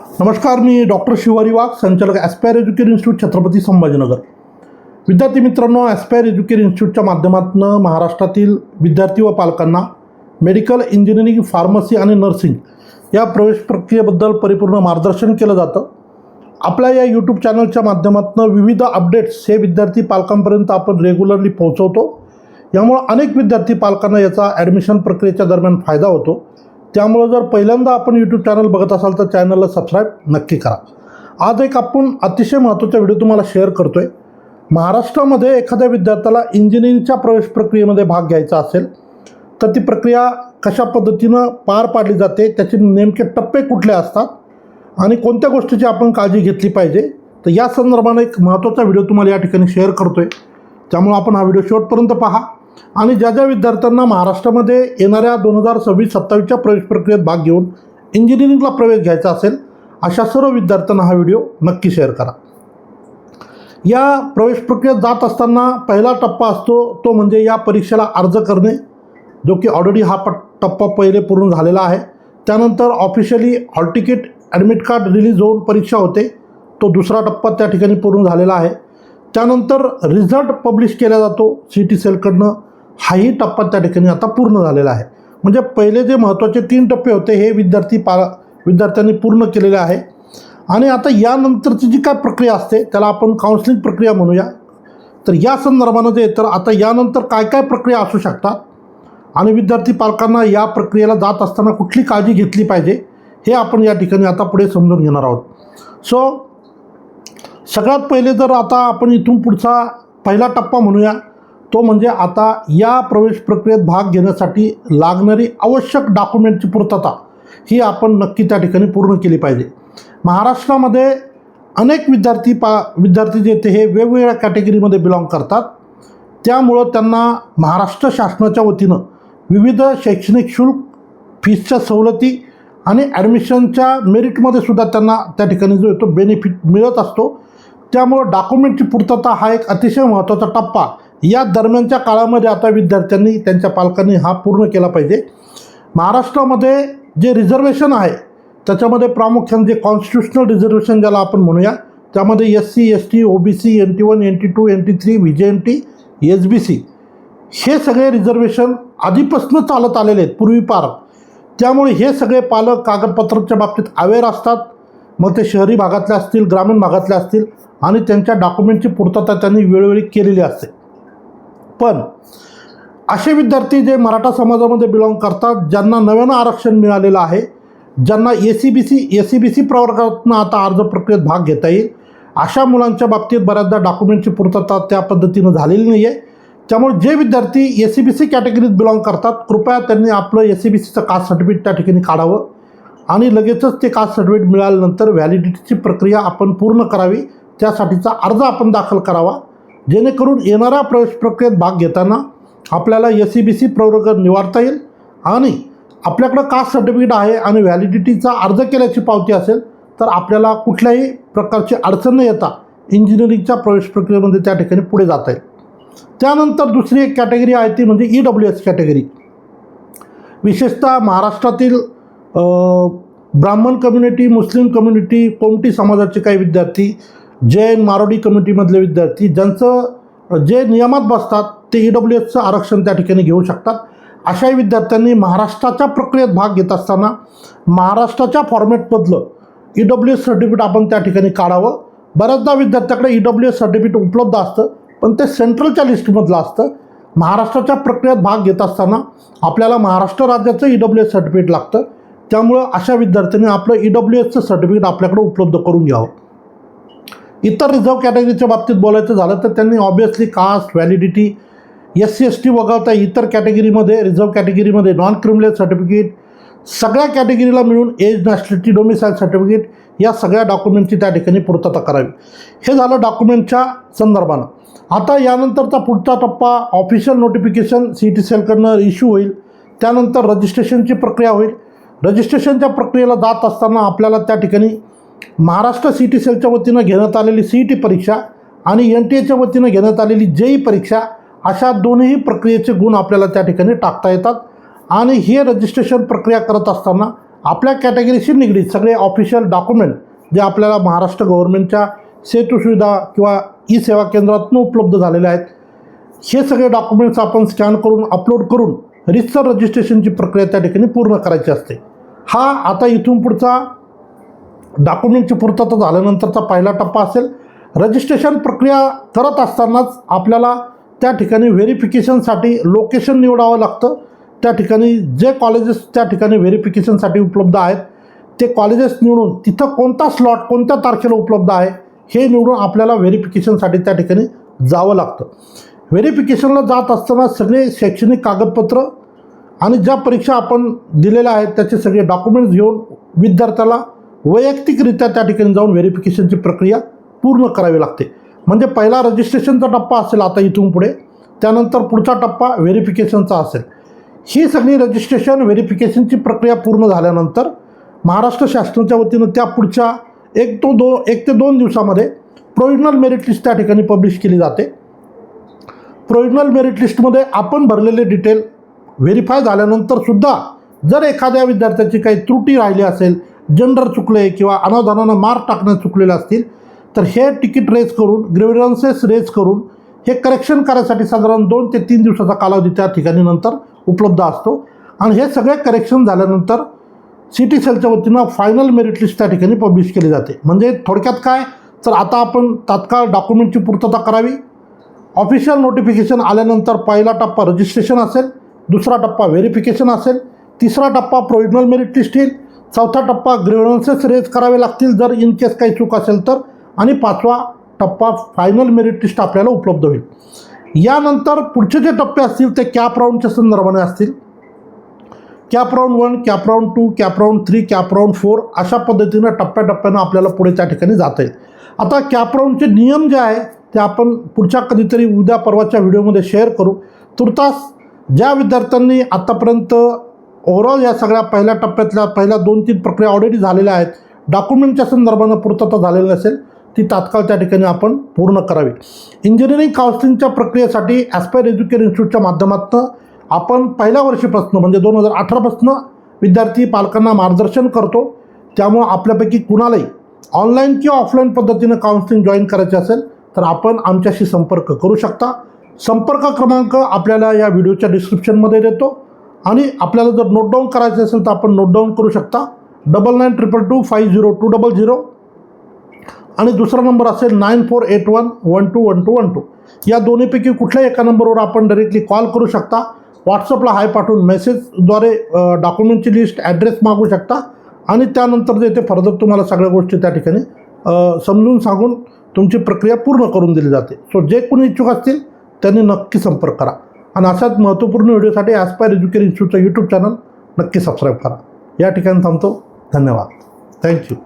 नमस्कार, मी डॉक्टर शिवारी वाघ, संचालक aspire education institute, Chhatrapati Sambhajinagar. विद्यार्थी मित्रांनो, ॲस्पायर एज्युकेशन इन्स्टिट्यूटच्या माध्यमातून महाराष्ट्रातील विद्यार्थी व पालकांना मेडिकल इंजिनिअरिंग, फार्मसी आणि नर्सिंग या प्रवेश प्रक्रियेबद्दल परिपूर्ण मार्गदर्शन केलं जातं. आपल्या या यूट्यूब चॅनलच्या माध्यमातून विविध अपडेट्स हे विद्यार्थी पालकांपर्यंत आपण रेग्युलरली पोहोचवतो. यामुळे अनेक विद्यार्थी पालकांना याचा ॲडमिशन प्रक्रियेच्या दरम्यान फायदा होतो. त्यामुळे जर पहिल्यांदा आपण यूट्यूब चॅनल बघत असाल तर चॅनलला सबस्क्राईब नक्की करा. आज एक आपण अतिशय महत्त्वाचा व्हिडिओ तुम्हाला शेअर करतो आहे. महाराष्ट्रामध्ये एखाद्या विद्यार्थ्याला इंजिनिअरिंगच्या प्रवेश प्रक्रियेमध्ये भाग घ्यायचा असेल तर ती प्रक्रिया कशा पद्धतीनं पार पाडली जाते, त्याचे नेमके टप्पे कुठले असतात आणि कोणत्या गोष्टीची आपण काळजी घेतली पाहिजे, तर या संदर्भाने एक महत्त्वाचा व्हिडिओ तुम्हाला या ठिकाणी शेअर करतो आहे. त्यामुळे आपण हा व्हिडिओ शेवटपर्यंत पहा आणि ज्या ज्या विद्यार्थ्यांना महाराष्ट्रामध्ये येणाऱ्या 2026-27च्या प्रवेश प्रक्रियेत भाग घेऊन इंजिनिअरिंगला प्रवेश घ्यायचा असेल अशा सर्व विद्यार्थ्यांना हा व्हिडिओ नक्की शेअर करा. या प्रवेश प्रक्रियेत जात असताना पहिला टप्पा असतो तो म्हणजे या परीक्षेला अर्ज करणे, जो की ऑलरेडी हा टप्पा पहिले पूर्ण झालेला आहे. त्यानंतर officially hall ticket, admit card release होऊन परीक्षा होते, तो दुसरा टप्पा त्या ठिकाणी पूर्ण झालेला आहे. त्यानंतर रिझल्ट पब्लिश केला जातो CT सेलकडनं, हाही टप्पा त्या ठिकाणी आता पूर्ण झालेला आहे. म्हणजे पहिले जे महत्त्वाचे 3 टप्पे होते हे विद्यार्थ्यांनी पूर्ण केलेले आहे. आणि आता यानंतरची जी काय प्रक्रिया असते त्याला आपण काउन्सिलिंग प्रक्रिया म्हणूया. तर या संदर्भानं जे तर आता यानंतर काय काय प्रक्रिया असू शकतात आणि विद्यार्थी पालकांना या प्रक्रियेला जात असताना कुठली काळजी घेतली पाहिजे हे आपण या ठिकाणी आता पुढे समजून घेणार आहोत. सगळ्यात पहिले जर आता आपण इथून पुढचा पहिला टप्पा म्हणूया तो म्हणजे आता या प्रवेश प्रक्रियेत भाग घेण्यासाठी लागणारी आवश्यक डॉक्युमेंटची पूर्तता ही आपण नक्की त्या ठिकाणी पूर्ण केली पाहिजे. महाराष्ट्रामध्ये अनेक विद्यार्थी जे ते हे वेगवेगळ्या कॅटेगरीमध्ये बिलॉंग करतात. त्यामुळं त्यांना महाराष्ट्र शासनाच्या वतीनं विविध शैक्षणिक शुल्क, फीसच्या सवलती आणि ॲडमिशनच्या मेरिटमध्ये सुद्धा त्यांना त्या ठिकाणी जो तो बेनिफिट मिळत असतो. त्यामुळं डॉक्युमेंटची पूर्तता हा एक अतिशय महत्त्वाचा टप्पा या दरम्यानच्या काळामध्ये आता विद्यार्थ्यांनी, त्यांच्या पालकांनी हा पूर्ण केला पाहिजे. महाराष्ट्रामध्ये जे रिझर्वेशन आहे त्याच्यामध्ये प्रामुख्याने जे कॉन्स्टिट्युशनल रिझर्वेशन ज्याला आपण म्हणूया, त्यामध्ये SC, ST, OBC, NT1, NT2, NT3, VJMT, SBC हे सगळे रिझर्वेशन आधीपासून चालत आलेले आहेत पूर्वीपार. त्यामुळे हे सगळे पालक कागदपत्रांच्या बाबतीत अवेअर असतात. मग ते शहरी भागातले असतील, ग्रामीण भागातले असतील, आणि त्यांच्या डॉक्युमेंटची पूर्तता त्यांनी वेळोवेळी केलेली असते. पण असे विद्यार्थी जे मराठा समाजामध्ये बिलॉंग करतात, ज्यांना नव्यानं आरक्षण मिळालेलं आहे, ज्यांना SCBC प्रवर्गातून आता अर्ज प्रक्रियेत भाग घेता येईल, अशा मुलांच्या बाबतीत बऱ्याचदा डॉक्युमेंटची पूर्तता त्या पद्धतीनं झालेली नाही आहे. त्यामुळे जे विद्यार्थी SCBC कॅटेगरीत बिलॉंग करतात, कृपया त्यांनी आपलं SCBCचं कास्ट सर्टिफिकेट त्या ठिकाणी काढावं आणि लगेचच ते कास्ट सर्टिफिकेट मिळाल्यानंतर व्हॅलिडिटीची प्रक्रिया आपण पूर्ण करावी, त्यासाठीचा अर्ज आपण दाखल करावा, जेणेकरून येणाऱ्या प्रवेश प्रक्रियेत भाग घेताना आपल्याला SCBC प्रवर्ग निवडता येईल आणि आपल्याकडं कास्ट सर्टिफिकेट आहे आणि व्हॅलिडिटीचा अर्ज केल्याची पावती असेल तर आपल्याला कुठल्याही प्रकारची अडचण न येता इंजिनिअरिंगच्या प्रवेश प्रक्रियेमध्ये त्या ठिकाणी पुढे जाता येईल. त्यानंतर दुसरी एक कॅटेगरी आहे ती म्हणजे EWS कॅटेगरी. विशेषतः महाराष्ट्रातील ब्राह्मण कम्युनिटी, मुस्लिम कम्युनिटी, कोमटी समाजाचे काही विद्यार्थी, जैन, मारोडी कम्युनिटीमधले विद्यार्थी, ज्यांचं जे नियमात बसतात ते EWSचं आरक्षण त्या ठिकाणी घेऊ शकतात. अशाही विद्यार्थ्यांनी महाराष्ट्राच्या प्रक्रियेत भाग घेत असताना महाराष्ट्राच्या फॉर्मॅटमधलं EWS सर्टिफिकेट आपण त्या ठिकाणी काढावं. बऱ्याचदा विद्यार्थ्याकडे EWS सर्टिफिकेट उपलब्ध असतं, पण ते सेंट्रलच्या लिस्टमधलं असतं. महाराष्ट्राच्या प्रक्रियेत भाग घेत असताना आपल्याला महाराष्ट्र राज्याचं EWS सर्टिफिकेट लागतं. त्यामुळं अशा विद्यार्थ्यांनी आपलं EWSचं सर्टिफिकेट आपल्याकडे उपलब्ध करून घ्यावं. इतर रिझर्व कॅटेगरीच्या बाबतीत बोलायचं झालं तर त्यांनी obviously caste, validity, SC ST वगळता इतर कॅटेगरीमध्ये, रिझर्व कॅटेगरीमध्ये नॉन क्रिमिनल सर्टिफिकेट, सगळ्या कॅटेगरीला मिळून एज, नॅशनॅलिटी, डोमिसाईल सर्टिफिकेट या सगळ्या डॉक्युमेंटची त्या ठिकाणी पूर्तता करावी. हे झालं डॉक्युमेंटच्या संदर्भानं. आता यानंतरचा पुढचा टप्पा ऑफिशियल नोटिफिकेशन CT सेलकडनं इश्यू होईल. त्यानंतर रजिस्ट्रेशनची प्रक्रिया होईल. रजिस्ट्रेशनच्या प्रक्रियेला जात असताना आपल्याला त्या ठिकाणी महाराष्ट्र CT सेलच्या वतीनं घेण्यात आलेली CET परीक्षा आणि NTA च्या वतीनं घेण्यात आलेली JEE परीक्षा अशा दोन्ही प्रक्रियेचे गुण आपल्याला त्या ठिकाणी टाकता येतात. आणि हे रजिस्ट्रेशन प्रक्रिया करत असताना आपल्या कॅटेगरीशी निगडीत सगळे ऑफिशियल डॉक्युमेंट जे आपल्याला महाराष्ट्र गव्हर्नमेंटच्या सेतू सुविधा किंवा ई सेवा केंद्रातून उपलब्ध झालेले आहेत, हे सगळे डॉक्युमेंट्स आपण स्कॅन करून अपलोड करून रीतसर रजिस्ट्रेशनची प्रक्रिया त्या ठिकाणी पूर्ण करायची असते. हा आता इथून पुढचा डॉक्युमेंटची पूर्तता झाल्यानंतरचा पहिला टप्पा असेल. रजिस्ट्रेशन प्रक्रिया करत असतानाच आपल्याला त्या ठिकाणी व्हेरिफिकेशनसाठी लोकेशन निवडावं लागतं. त्या ठिकाणी जे कॉलेजेस त्या ठिकाणी व्हेरिफिकेशनसाठी उपलब्ध आहेत ते कॉलेजेस निवडून तिथं कोणता स्लॉट कोणत्या तारखेला उपलब्ध आहे हे निवडून आपल्याला व्हेरिफिकेशनसाठी त्या ठिकाणी जावं लागतं. व्हेरिफिकेशनला जात असताना सगळे शैक्षणिक कागदपत्र आणि ज्या परीक्षा आपण दिलेल्या आहेत त्याचे सगळे डॉक्युमेंट्स घेऊन विद्यार्थ्याला वैयक्तिकरित्या त्या ठिकाणी जाऊन व्हेरिफिकेशनची प्रक्रिया पूर्ण करावी लागते. म्हणजे पहिला रजिस्ट्रेशनचा टप्पा असेल आता इथून पुढे, त्यानंतर पुढचा टप्पा व्हेरिफिकेशनचा असेल. ही सगळी रजिस्ट्रेशन व्हेरिफिकेशनची प्रक्रिया पूर्ण झाल्यानंतर महाराष्ट्र शासनाच्या वतीनं त्या पुढच्या 1 ते 2 दिवसामध्ये प्रोव्हिजनल मेरिट लिस्ट त्या ठिकाणी पब्लिश केली जाते. प्रोव्हिजनल मेरिट लिस्टमध्ये आपण भरलेले डिटेल व्हेरीफाय झाल्यानंतरसुद्धा जर एखाद्या विद्यार्थ्याची काही त्रुटी राहिली असेल, जेंडर चुकले किंवा अनावधानानं मार्क टाकण्यात चुकलेले असतील तर हे तिकीट रेज करून ग्रीव्हन्सेस रेज करून हे करेक्शन करायसाठी साधारण 2 ते 3 दिवसाचा कालावधी त्या ठिकाणी नंतर उपलब्ध असतो. आणि हे सगळे करेक्शन झाल्यानंतर सिटी सेलच्या वतीनं फायनल मेरिट लिस्ट त्या ठिकाणी पब्लिश केली जाते. म्हणजे थोडक्यात काय तर आता आपण तात्काळ डॉक्युमेंटची पूर्तता करावी. ऑफिशियल नोटिफिकेशन आल्यानंतर पहिला टप्पा रजिस्ट्रेशन असेल, दुसरा टप्पा व्हेरिफिकेशन असेल, तिसरा टप्पा प्रोव्हिजनल मेरिट लिस्ट येईल, चौथा टप्पा ग्रीव्हन्सेस रेज करावे लागतील जर इन केस काही चूक असेल तर, आणि 5वा टप्पा फायनल मेरिट लिस्ट आपल्याला उपलब्ध होईल. यानंतर पुढचे जे टप्पे असतील ते कॅप राऊंडच्या संदर्भाने असतील. Cap round 1, cap round 2, cap round 3, cap round 4 अशा पद्धतीनं टप्प्याटप्प्यानं आपल्याला पुढे त्या ठिकाणी जाता येईल. आता कॅप राऊंडचे नियम जे आहे ते आपण पुढच्या कधीतरी उद्या परवाच्या व्हिडिओमध्ये शेअर करू. तुर्तास ज्या विद्यार्थ्यांनी आत्तापर्यंत ओव्हरऑल या सगळ्या पहिल्या टप्प्यातल्या पहिल्या 2-3 प्रक्रिया ऑलरेडी झालेल्या आहेत, डॉक्युमेंटच्या संदर्भानं पूर्तता झालेली असेल ती तात्काळ त्या ठिकाणी आपण पूर्ण करावी. इंजिनिअरिंग काउन्सिलिंगच्या प्रक्रियेसाठी ॲस्पायर एज्युकेशन इन्स्टिट्यूटच्या माध्यमातून आपण पहिल्या वर्षीपासून म्हणजे 2018पासून विद्यार्थी पालकांना मार्गदर्शन करतो. त्यामुळं आपल्यापैकी कुणालाही ऑनलाईन किंवा ऑफलाईन पद्धतीनं काउन्सिलिंग जॉईन करायचे असेल तर आपण आमच्याशी संपर्क करू शकता. संपर्क क्रमांक आपल्याला या व्हिडिओच्या डिस्क्रिप्शनमध्ये देतो आणि आपल्याला जर नोट डाऊन करायचं असेल तर आपण नोट डाऊन करू शकता. 9922250200 आणि दुसरा नंबर असेल 9481121212. या दोन्हीपैकी कुठल्याही एका नंबरवर आपण डायरेक्टली कॉल करू शकता. व्हॉट्सअपला हाय पाठवून मेसेजद्वारे डॉक्युमेंटची लिस्ट ॲड्रेस मागू शकता आणि त्यानंतर जे ते फर्दर तुम्हाला सगळ्या गोष्टी त्या ठिकाणी समजून सांगून तुमची प्रक्रिया पूर्ण करून दिली जाते. सो जे कोणी इच्छुक असतील त्यांनी नक्की संपर्क करा आणि अशाच महत्त्वपूर्ण व्हिडिओसाठी ॲस्पायर एज्युकेशन इन्स्टिट्यूटचं यूट्यूब चॅनल नक्की सबस्क्राईब करा. या ठिकाणी थांबतो. धन्यवाद. थँक्यू.